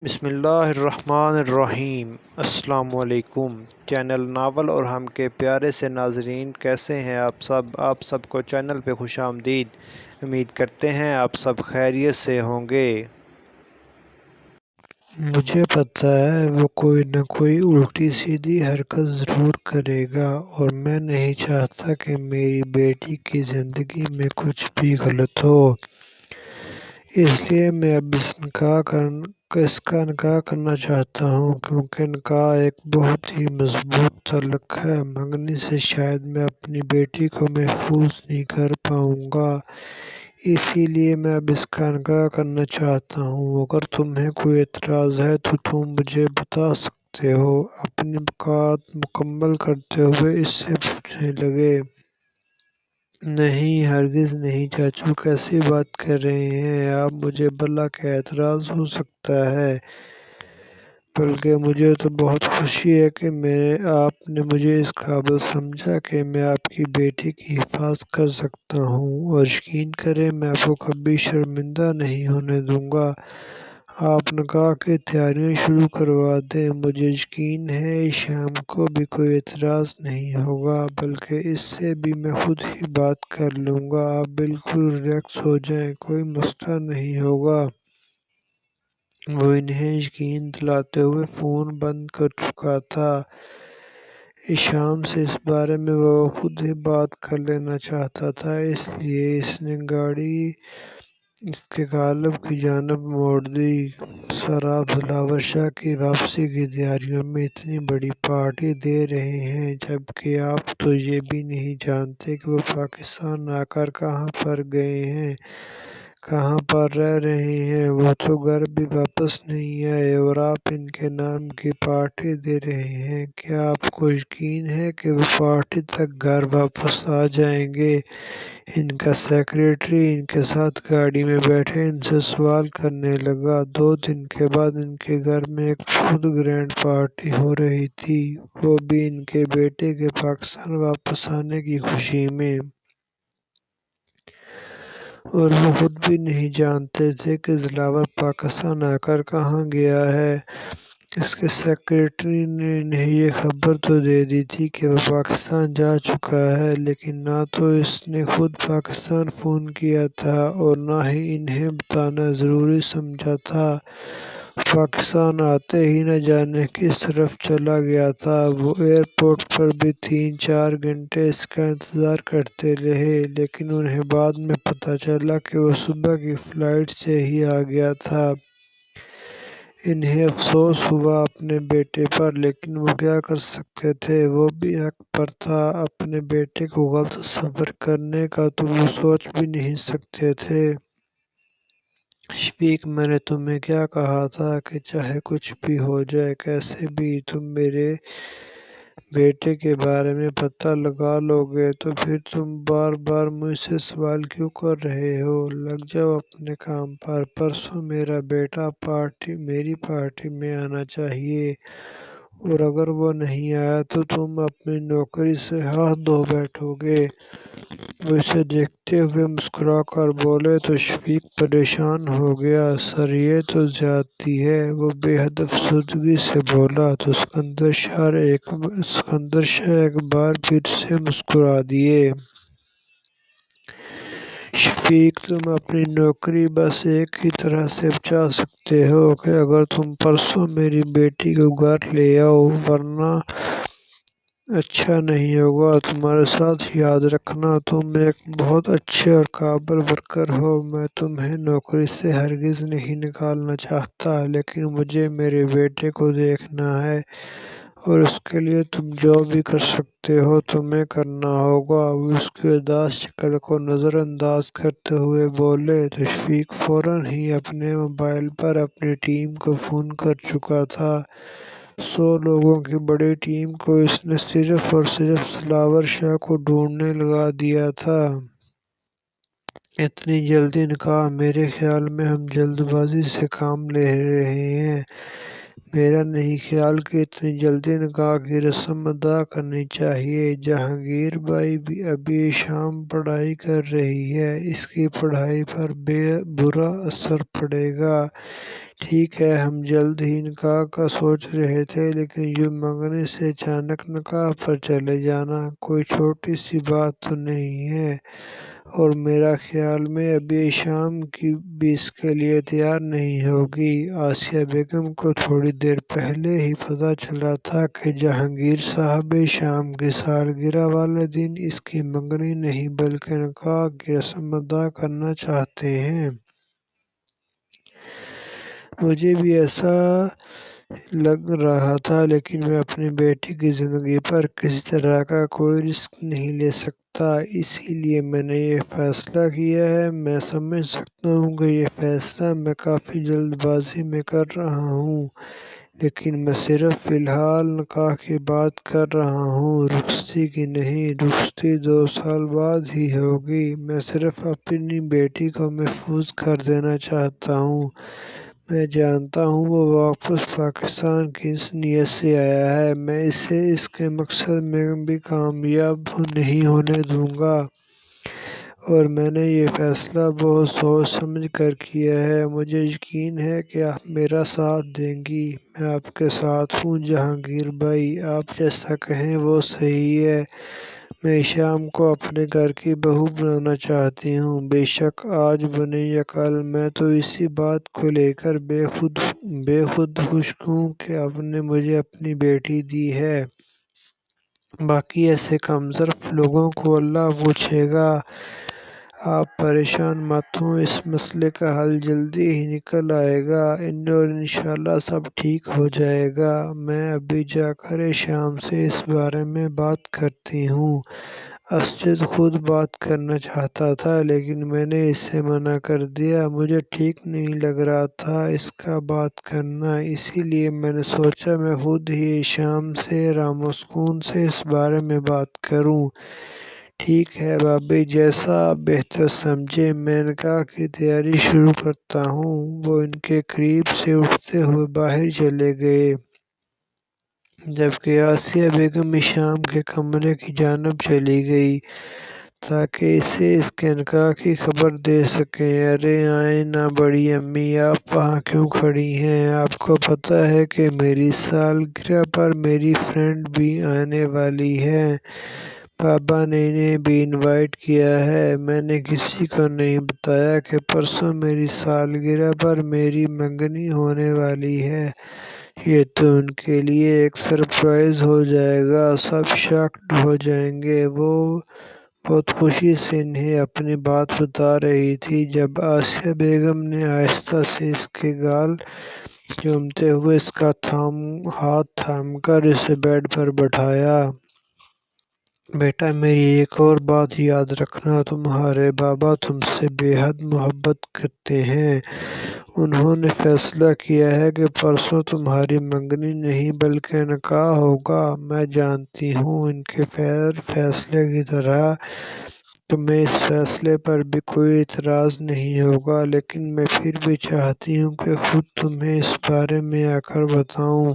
بسم اللہ الرحمن الرحیم۔ السلام علیکم چینل ناول اور ہم کے پیارے سے ناظرین، کیسے ہیں آپ سب کو چینل پہ خوش آمدید۔ امید کرتے ہیں آپ سب خیریت سے ہوں گے۔ مجھے پتہ ہے وہ کوئی نہ کوئی الٹی سیدھی حرکت ضرور کرے گا، اور میں نہیں چاہتا کہ میری بیٹی کی زندگی میں کچھ بھی غلط ہو۔ اس لیے میں اب اس کا نکاح کرنا چاہتا ہوں، کیونکہ نکاح ایک بہت ہی مضبوط تعلق ہے۔ منگنی سے شاید میں اپنی بیٹی کو محفوظ نہیں کر پاؤں گا، اسی لیے میں اب اس کا نکاح کرنا چاہتا ہوں۔ اگر تمہیں کوئی اعتراض ہے تو تم مجھے بتا سکتے ہو۔ اپنی بات مکمل کرتے ہوئے اس سے پوچھنے لگے۔ نہیں، ہرگز نہیں چاچو، کیسی بات کر رہے ہیں آپ؟ مجھے بھلا کیا اعتراض ہو سکتا ہے؟ بلکہ مجھے تو بہت خوشی ہے کہ آپ نے مجھے اس قابل سمجھا کہ میں آپ کی بیٹی کی حفاظت کر سکتا ہوں، اور یقین کریں میں آپ کو کبھی شرمندہ نہیں ہونے دوں گا۔ آپ نکاح کی تیاریاں شروع کروا دیں، مجھے یقین ہے شام کو بھی کوئی اعتراض نہیں ہوگا، بلکہ اس سے بھی میں خود ہی بات کر لوں گا۔ آپ بالکل ریلیکس ہو جائیں، کوئی مسئلہ نہیں ہوگا۔ وہ انہیں یقین دلاتے ہوئے فون بند کر چکا تھا۔ شام سے اس بارے میں وہ خود ہی بات کر لینا چاہتا تھا، اس لیے اس نے گاڑی اس کے غالب کی جانب موڑ دی۔ سر، آپ دلاور شاہ کی واپسی کی تیاریوں میں اتنی بڑی پارٹی دے رہے ہیں، جبکہ آپ تو یہ بھی نہیں جانتے کہ وہ پاکستان آ کر کہاں پر گئے ہیں، کہاں پر رہ رہے ہیں۔ وہ تو گھر بھی واپس نہیں آئے، اور آپ ان کے نام کی پارٹی دے رہے ہیں۔ کیا آپ کو یقین ہے کہ وہ پارٹی تک گھر واپس آ جائیں گے؟ ان کا سیکریٹری ان کے ساتھ گاڑی میں بیٹھے ان سے سوال کرنے لگا۔ 2 دن کے بعد ان کے گھر میں ایک بہت گرینڈ پارٹی ہو رہی تھی، وہ بھی ان کے بیٹے کے پاکستان واپس آنے کی خوشی میں۔ اور وہ خود بھی نہیں جانتے تھے کہ دلاور پاکستان آ کر کہاں گیا ہے۔ اس کے سیکریٹری نے انہیں یہ خبر تو دے دی تھی کہ وہ پاکستان جا چکا ہے، لیکن نہ تو اس نے خود پاکستان فون کیا تھا اور نہ ہی انہیں بتانا ضروری سمجھا تھا۔ پاکستان آتے ہی نہ جانے کس طرف چلا گیا تھا۔ وہ ایئرپورٹ پر بھی 3-4 گھنٹے اس کا انتظار کرتے رہے، لیکن انہیں بعد میں پتہ چلا کہ وہ صبح کی فلائٹ سے ہی آ گیا تھا۔ انہیں افسوس ہوا اپنے بیٹے پر، لیکن وہ کیا کر سکتے تھے؟ وہ بھی حق پر تھا۔ اپنے بیٹے کو غلط تصور کرنے کا تو وہ سوچ بھی نہیں سکتے تھے۔ شفیق، میں نے تمہیں کیا کہا تھا کہ چاہے کچھ بھی ہو جائے، کیسے بھی تم میرے بیٹے کے بارے میں پتہ لگا لو گے، تو پھر تم بار بار مجھ سے سوال کیوں کر رہے ہو؟ لگ جاؤ اپنے کام پر۔ پرسوں میرا بیٹا میری پارٹی میں آنا چاہیے، اور اگر وہ نہیں آیا تو تم اپنی نوکری سے ہاتھ دھو بیٹھو گے۔ وہ اسے دیکھتے ہوئے مسکرا کر بولے تو شفیق پریشان ہو گیا۔ سر، یہ تو زیادتی ہے، وہ بے حد افسردگی سے بولا تو اسکندر شاہ ایک بار پھر سے مسکرا دیے۔ شفیق، تم اپنی نوکری بس ایک ہی طرح سے بچا سکتے ہو کہ اگر تم پرسوں میری بیٹی کو گھر لے آؤ، ورنہ اچھا نہیں ہوگا۔ تمہارے ساتھ یاد رکھنا، تم ایک بہت اچھے اور قابل ورکر ہو۔ میں تمہیں نوکری سے ہرگز نہیں نکالنا چاہتا، لیکن مجھے میرے بیٹے کو دیکھنا ہے، اور اس کے لیے تم جو بھی کر سکتے ہو تمہیں کرنا ہوگا۔ وہ اس کی اداس شکل کو نظر انداز کرتے ہوئے بولے تو شفیق فوراً ہی اپنے موبائل پر اپنی ٹیم کو فون کر چکا تھا۔ 100 لوگوں کی بڑی ٹیم کو اس نے صرف اور صرف دلاور شاہ کو ڈھونڈنے لگا دیا تھا۔ اتنی جلدی نکاح؟ میرے خیال میں ہم جلد بازی سے کام لے رہے ہیں۔ میرا نہیں خیال کہ اتنی جلدی نکاح کی رسم ادا کرنی چاہیے۔ جہانگیر بھائی بھی ابھی شام پڑھائی کر رہی ہے، اس کی پڑھائی پر برا اثر پڑے گا۔ ٹھیک ہے، ہم جلد ہی نکاح کا سوچ رہے تھے، لیکن یوں منگنی سے اچانک نکاح پر چلے جانا کوئی چھوٹی سی بات تو نہیں ہے، اور میرا خیال میں ابھی شام بھی اس کے لیے تیار نہیں ہوگی۔ آسیہ بیگم کو تھوڑی دیر پہلے ہی پتہ چلا تھا کہ جہانگیر صاحب شام کی سالگرہ والے دن اس کی منگنی نہیں بلکہ نکاح کی رسم ادا کرنا چاہتے ہیں۔ مجھے بھی ایسا لگ رہا تھا، لیکن میں اپنی بیٹی کی زندگی پر کسی طرح کا کوئی رسک نہیں لے سکتا، اسی لیے میں نے یہ فیصلہ کیا ہے۔ میں سمجھ سکتا ہوں کہ یہ فیصلہ میں کافی جلد بازی میں کر رہا ہوں، لیکن میں صرف فی الحال نکاح کی بات کر رہا ہوں، رخصتی کی نہیں۔ رخصتی 2 سال بعد ہی ہوگی۔ میں صرف اپنی بیٹی کو محفوظ کر دینا چاہتا ہوں۔ میں جانتا ہوں وہ واپس پاکستان کس نیت سے آیا ہے، میں اسے اس کے مقصد میں بھی کامیاب نہیں ہونے دوں گا، اور میں نے یہ فیصلہ بہت سوچ سمجھ کر کیا ہے۔ مجھے یقین ہے کہ آپ میرا ساتھ دیں گی۔ میں آپ کے ساتھ ہوں جہانگیر بھائی، آپ جیسا کہیں وہ صحیح ہے۔ میں شام کو اپنے گھر کی بہو بنانا چاہتی ہوں، بے شک آج بنے یا کل۔ میں تو اسی بات کو لے کر بے حد خوش ہوں کہ آپ نے مجھے اپنی بیٹی دی ہے۔ باقی ایسے کمظرف لوگوں کو اللہ پوچھے گا۔ آپ پریشان مت ہوں، اس مسئلے کا حل جلدی ہی نکل آئے گا، اور انشاءاللہ سب ٹھیک ہو جائے گا۔ میں ابھی جا کر شام سے اس بارے میں بات کرتی ہوں۔ اسجد خود بات کرنا چاہتا تھا، لیکن میں نے اسے منع کر دیا۔ مجھے ٹھیک نہیں لگ رہا تھا اس کا بات کرنا، اسی لیے میں نے سوچا میں خود ہی شام سے رام و سکون سے اس بارے میں بات کروں۔ ٹھیک ہے بھابھی، جیسا آپ بہتر سمجھیں۔ میں نکاح کی تیاری شروع کرتا ہوں۔ وہ ان کے قریب سے اٹھتے ہوئے باہر چلے گئے، جبکہ آسیہ بیگم شام کے کمرے کی جانب چلی گئی تاکہ اسے اس کے نکاح کی خبر دے سکیں۔ ارے آئیں نا بڑی امی، آپ وہاں کیوں کھڑی ہیں؟ آپ کو پتہ ہے کہ میری سالگرہ پر میری فرینڈ بھی آنے والی ہے، بابا نے انہیں بھی انوائٹ کیا ہے۔ میں نے کسی کو نہیں بتایا کہ پرسوں میری سالگرہ پر میری منگنی ہونے والی ہے، یہ تو ان کے لیے ایک سرپرائز ہو جائے گا، سب شاکڈ ہو جائیں گے۔ وہ بہت خوشی سے انہیں اپنی بات بتا رہی تھی جب آسیہ بیگم نے آہستہ سے اس کے گال چومتے ہوئے اس کا ہاتھ تھام کر اسے بیڈ پر بٹھایا۔ بیٹا میری ایک اور بات یاد رکھنا، تمہارے بابا تم سے بے حد محبت کرتے ہیں۔ انہوں نے فیصلہ کیا ہے کہ پرسوں تمہاری منگنی نہیں بلکہ نکاح ہوگا۔ میں جانتی ہوں ان کے فیصلے کی طرح تمہیں اس فیصلے پر بھی کوئی اعتراض نہیں ہوگا، لیکن میں پھر بھی چاہتی ہوں کہ خود تمہیں اس بارے میں آ کر بتاؤں،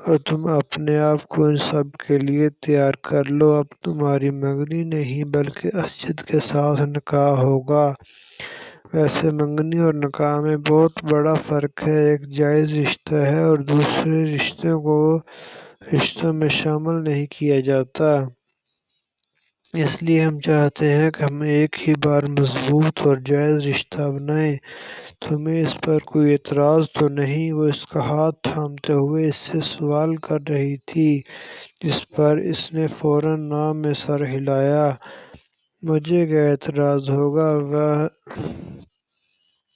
اور تم اپنے آپ کو ان سب کے لیے تیار کر لو۔ اب تمہاری منگنی نہیں بلکہ اسجد کے ساتھ نکاح ہوگا۔ ویسے منگنی اور نکاح میں بہت بڑا فرق ہے، ایک جائز رشتہ ہے اور دوسرے رشتوں میں شامل نہیں کیا جاتا۔ اس لیے ہم چاہتے ہیں کہ ہم ایک ہی بار مضبوط اور جائز رشتہ بنائیں۔ تمہیں اس پر کوئی اعتراض تو نہیں؟ وہ اس کا ہاتھ تھامتے ہوئے اس سے سوال کر رہی تھی، جس پر اس نے فوراً نعم میں سر ہلایا۔ مجھے کیا اعتراض ہوگا؟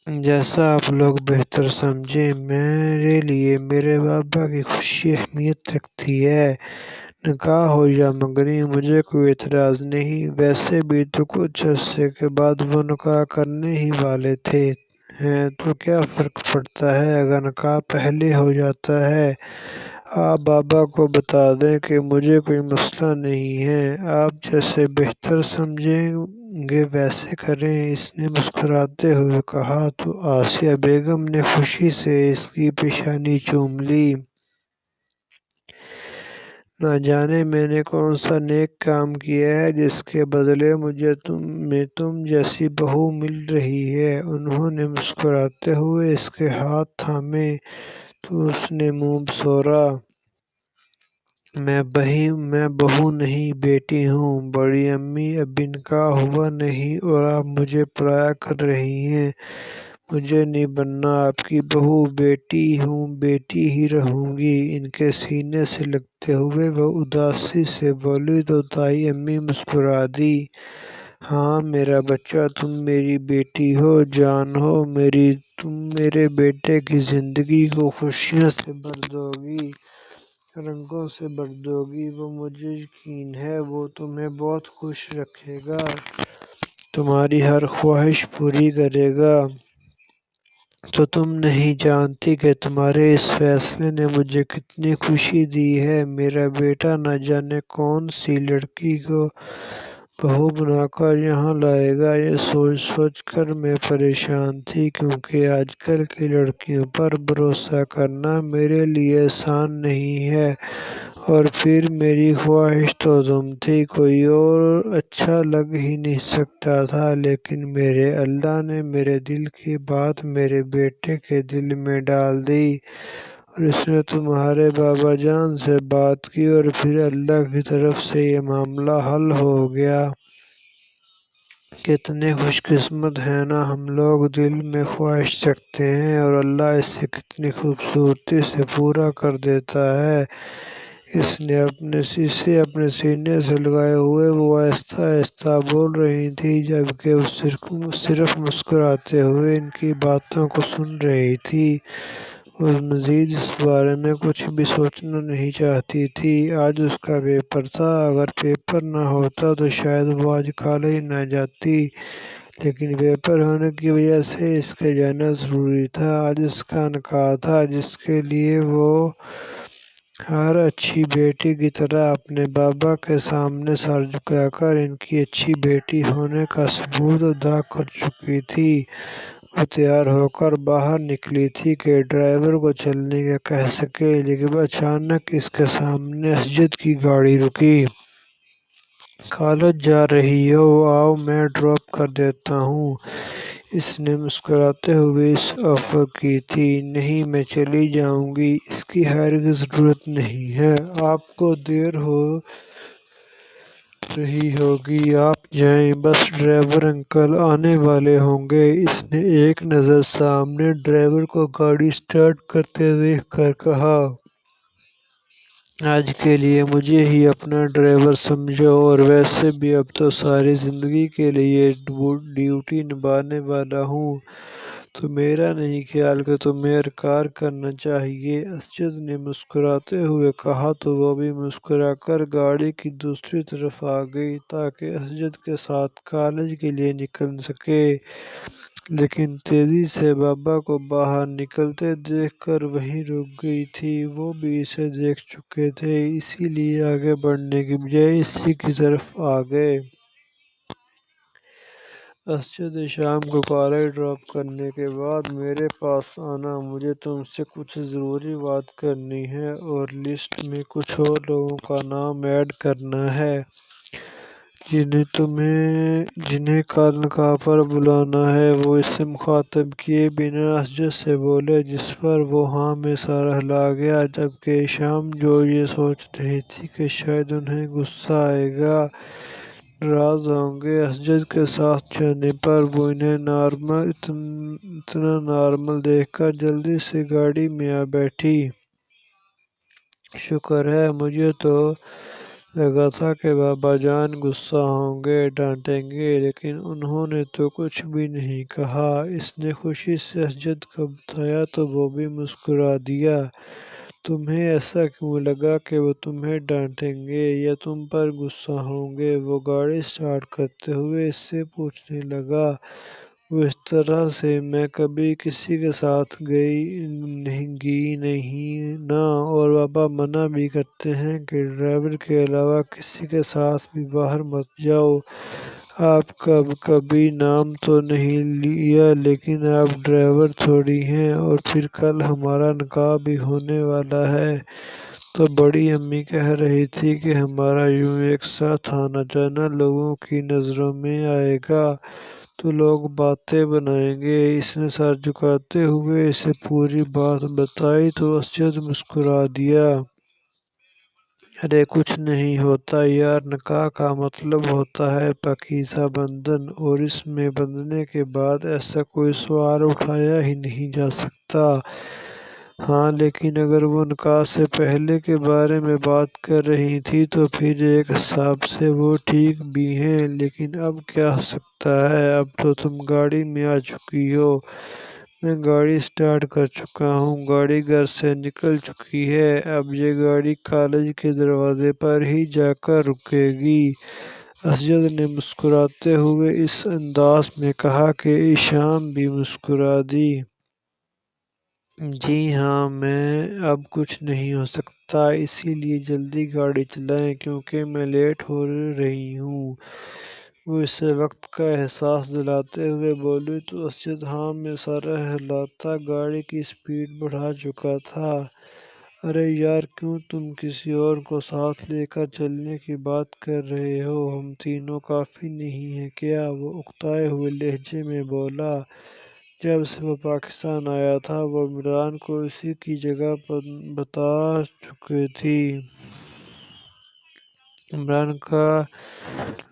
جیسا آپ لوگ بہتر سمجھیں۔ میرے لیے میرے بابا کی خوشی اہمیت رکھتی ہے، نکاح ہو یا منگنی مجھے کوئی اعتراض نہیں۔ ویسے بھی تو کچھ عرصے کے بعد وہ نکاح کرنے ہی والے ہیں، تو کیا فرق پڑتا ہے اگر نکاح پہلے ہو جاتا ہے؟ آپ بابا کو بتا دیں کہ مجھے کوئی مسئلہ نہیں ہے، آپ جیسے بہتر سمجھیں گے ویسے کریں، اس نے مسکراتے ہوئے کہا۔ تو آسیہ بیگم نے خوشی سے اس کی پیشانی چوم لی۔ نہ جانے میں نے کون سا نیک کام کیا ہے جس کے بدلے مجھے تم جیسی بہو مل رہی ہے۔ انہوں نے مسکراتے ہوئے اس کے ہاتھ تھامے تو اس نے منہ بسورا۔ میں بہو نہیں، بیٹی ہوں۔ بڑی امی ابھی نکاح ہوا نہیں اور آپ مجھے پرایا کر رہی ہیں۔ مجھے نہیں بننا آپ کی بہو، بیٹی ہوں، بیٹی ہی رہوں گی۔ ان کے سینے سے لگتے ہوئے وہ اداسی سے بولی تو دائی امی مسکرا دی۔ ہاں میرا بچہ، تم میری بیٹی ہو، جان ہو میری، تم میرے بیٹے کی زندگی کو خوشیوں سے بھر دو گی، رنگوں سے بھر دو گی۔ وہ مجھے یقین ہے وہ تمہیں بہت خوش رکھے گا، تمہاری ہر خواہش پوری کرے گا۔ تو تم نہیں جانتی کہ تمہارے اس فیصلے نے مجھے کتنی خوشی دی ہے۔ میرا بیٹا نہ جانے کون سی لڑکی کو بہو بنا کر یہاں لائے گا، یہ سوچ سوچ کر میں پریشان تھی، کیونکہ آج کل کی لڑکیوں پر بھروسہ کرنا میرے لیے آسان نہیں ہے۔ اور پھر میری خواہش تو تم تھی، کوئی اور اچھا لگ ہی نہیں سکتا تھا، لیکن میرے اللہ نے میرے دل کی بات میرے بیٹے کے دل میں ڈال دی، اور اس نے تمہارے بابا جان سے بات کی اور پھر اللہ کی طرف سے یہ معاملہ حل ہو گیا۔ کتنے خوش قسمت ہیں نا ہم لوگ، دل میں خواہش رکھتے ہیں اور اللہ اسے کتنی خوبصورتی سے پورا کر دیتا ہے۔ اس نے اپنے سینے سے لگائے ہوئے وہ آہستہ آہستہ بول رہی تھی، جبکہ وہ صرف مسکراتے ہوئے ان کی باتوں کو سن رہی تھی۔ وہ مزید اس بارے میں کچھ بھی سوچنا نہیں چاہتی تھی۔ آج اس کا پیپر تھا، اگر پیپر نہ ہوتا تو شاید وہ آج کالج نہ جاتی، لیکن پیپر ہونے کی وجہ سے اس کے جانا ضروری تھا۔ آج اس کا نکاح تھا، جس کے لیے وہ ہر اچھی بیٹی کی طرح اپنے بابا کے سامنے سر جھکا کر ان کی اچھی بیٹی ہونے کا ثبوت ادا کر چکی تھی۔ وہ تیار ہو کر باہر نکلی تھی کہ ڈرائیور کو چلنے کا کہہ سکے، لیکن اچانک اس کے سامنے اسجد کی گاڑی رکی۔ کالج جا رہی ہو؟ آؤ میں ڈراپ کر دیتا ہوں۔ اس نے مسکراتے ہوئے اس آفر کی تھی۔ نہیں میں چلی جاؤں گی، اس کی ہرگز ضرورت نہیں ہے، آپ کو دیر ہو رہی ہوگی، آپ جائیں، بس ڈرائیور انکل آنے والے ہوں گے۔ اس نے ایک نظر سامنے ڈرائیور کو گاڑی اسٹارٹ کرتے دیکھ کر کہا۔ آج کے لیے مجھے ہی اپنا ڈرائیور سمجھو، اور ویسے بھی اب تو ساری زندگی کے لیے ڈیوٹی نبھانے والا ہوں، تو میرا نہیں خیال کہ تمہیں انکار کرنا چاہیے۔ اسجد نے مسکراتے ہوئے کہا تو وہ بھی مسکرا کر گاڑی کی دوسری طرف آ گئی تاکہ اسجد کے ساتھ کالج کے لیے نکل سکے، لیکن تیزی سے بابا کو باہر نکلتے دیکھ کر وہیں رک گئی تھی۔ وہ بھی اسے دیکھ چکے تھے، اسی لیے آگے بڑھنے کی بجائے اسی کی طرف آ گئے۔ اسجد، شام کو کالج ڈراپ کرنے کے بعد میرے پاس آنا، مجھے تم سے کچھ ضروری بات کرنی ہے، اور لسٹ میں کچھ اور لوگوں کا نام ایڈ کرنا ہے جنہیں کل نکاح پر بلانا ہے۔ وہ اسے مخاطب کیے بنا اسجد سے بولے، جس پر وہ ہاں میں سر ہلا گیا، جبکہ شام جو یہ سوچ رہی تھی کہ شاید انہیں غصہ آئے گا، ناراض ہوں گے اسجد کے ساتھ جانے پر، وہ انہیں اتنا نارمل دیکھ کر جلدی سے گاڑی میں آ بیٹھی۔ شکر ہے، مجھے تو لگا تھا کہ بابا جان غصہ ہوں گے، ڈانٹیں گے، لیکن انہوں نے تو کچھ بھی نہیں کہا۔ اس نے خوشی سے اسجد کو بتایا تو وہ بھی مسکرا دیا۔ تمہیں ایسا کیوں لگا کہ وہ تمہیں ڈانٹیں گے یا تم پر غصہ ہوں گے؟ وہ گاڑی اسٹارٹ کرتے ہوئے اس سے پوچھنے لگا۔ وہ اس طرح سے میں کبھی کسی کے ساتھ گئی نہیں نا، اور بابا منع بھی کرتے ہیں کہ ڈرائیور کے علاوہ کسی کے ساتھ بھی باہر مت جاؤ۔ آپ کا کبھی نام تو نہیں لیا، لیکن آپ ڈرائیور تھوڑی ہیں، اور پھر کل ہمارا نکاح بھی ہونے والا ہے۔ تو بڑی امی کہہ رہی تھی کہ ہمارا یوں ایک ساتھ آنا جانا لوگوں کی نظروں میں آئے گا تو لوگ باتیں بنائیں گے۔ اس نے سر جھکاتے ہوئے اسے پوری بات بتائی تو اسجد مسکرا دیا۔ ارے کچھ نہیں ہوتا یار، نکاح کا مطلب ہوتا ہے پاکیزہ بندھن، اور اس میں بندھنے کے بعد ایسا کوئی سوال اٹھایا ہی نہیں جا سکتا۔ ہاں لیکن اگر وہ نکاح سے پہلے کے بارے میں بات کر رہی تھی تو پھر ایک حساب سے وہ ٹھیک بھی ہیں، لیکن اب کیا ہو سکتا ہے؟ اب تو تم گاڑی میں آ چکی ہو، میں گاڑی سٹارٹ کر چکا ہوں، گاڑی گھر سے نکل چکی ہے، اب یہ گاڑی کالج کے دروازے پر ہی جا کر رکے گی۔ اسجد نے مسکراتے ہوئے اس انداز میں کہا کہ ایشان بھی مسکرا دی۔ جی ہاں، میں اب کچھ نہیں ہو سکتا، اسی لیے جلدی گاڑی چلائیں کیونکہ میں لیٹ ہو رہی ہوں۔ وہ اسے وقت کا احساس دلاتے ہوئے بولی تو اسجد ہاں میں سر ہلاتا گاڑی کی سپیڈ بڑھا چکا تھا۔ ارے یار کیوں تم کسی اور کو ساتھ لے کر چلنے کی بات کر رہے ہو؟ ہم تینوں کافی نہیں ہیں کیا؟ وہ اکتائے ہوئے لہجے میں بولا۔ جب سے وہ پاکستان آیا تھا وہ عمران کو اسی کی جگہ بتا چکی تھی۔ عمران کا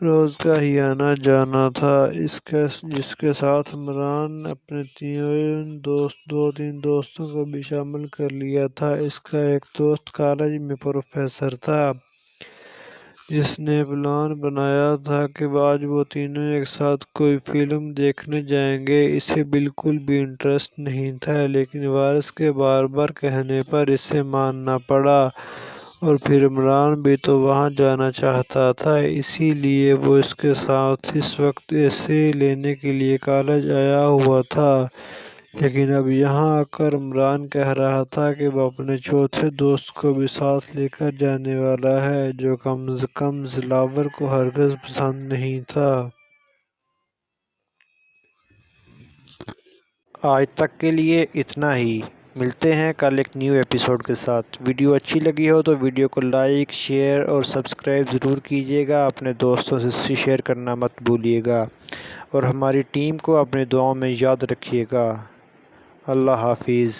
روز کا ہی آنا جانا تھا، جس کے ساتھ عمران اپنے دو تین دوستوں کو بھی شامل کر لیا تھا۔ اس کا ایک دوست کالج میں پروفیسر تھا، جس نے پلان بنایا تھا کہ آج وہ تینوں ایک ساتھ کوئی فلم دیکھنے جائیں گے۔ اسے بالکل بھی انٹرسٹ نہیں تھا، لیکن وارث کے بار بار کہنے پر اسے ماننا پڑا، اور پھر عمران بھی تو وہاں جانا چاہتا تھا، اسی لیے وہ اس کے ساتھ اس وقت اسے لینے کے لیے کالج آیا ہوا تھا۔ لیکن اب یہاں آ کر عمران کہہ رہا تھا کہ وہ اپنے چوتھے دوست کو بھی ساتھ لے کر جانے والا ہے، جو کم از کم دلاور کو ہرگز پسند نہیں تھا۔ آج تک کے لیے اتنا ہی، ملتے ہیں کل ایک نیو ایپیسوڈ کے ساتھ۔ ویڈیو اچھی لگی ہو تو ویڈیو کو لائک، شیئر اور سبسکرائب ضرور کیجیے گا، اپنے دوستوں سے شیئر کرنا مت بھولیے گا، اور ہماری ٹیم کو اپنی دعاؤں میں یاد رکھیے گا۔ اللہ حافظ۔